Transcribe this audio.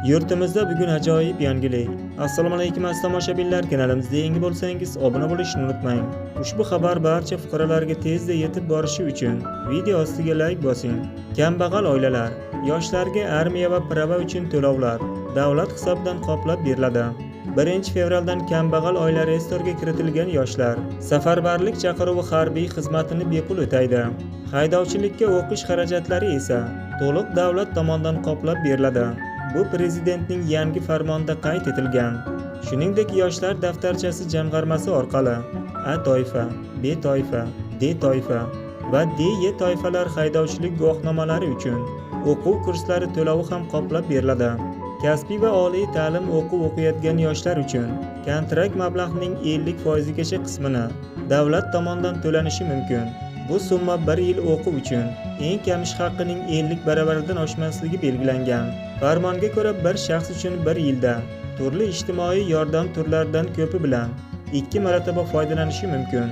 Yurtimizda bugun ajoyib yangilik. Assalomu alaykum aziz tomoshabinlar, kanalimizga yangi bo'lsangiz obuna bo'lishni unutmang. Ushbu xabar barcha fuqarolarga tezda yetib borishi uchun video ostiga like bosing. Kambag'al oilalar, yoshlarga armiya va prava uchun to'lovlar davlat hisobidan qoplab beriladi. 1 fevraldan kambag'al oila reyestriga kiritilgan yoshlar safarbarlik chaqiruvi harbiy xizmatini bepul o'taydi. Haydovchilikka o'qish xarajatlari esa to'liq davlat tomonidan qoplab beriladi. Bu prezidentning yangi farmonida qayd etilgan. Shuningdek, yoshlar daftarchasi jamg'armasi orqali A toifa, B toifa, D toifa va D toifalar haydovchilik guvohnomalari uchun o'quv kurslari to'lovi ham qoplab beriladi. Kasbiy va oliy ta'lim o'qiyotgan yoshlar uchun kontrakt mablag'ning 50% gacha qismini davlat tomonidan to'lanishi mumkin. Bu summa 1 yil o'quv uchun eng kam ish haqining 50 baravaridan oshmasligi belgilangan. Farmonga ko'ra bir shaxs uchun 1 yilda turli ijtimoiy yordam turlaridan ko'pi bilan 2 marotaba foydalanishi mumkin.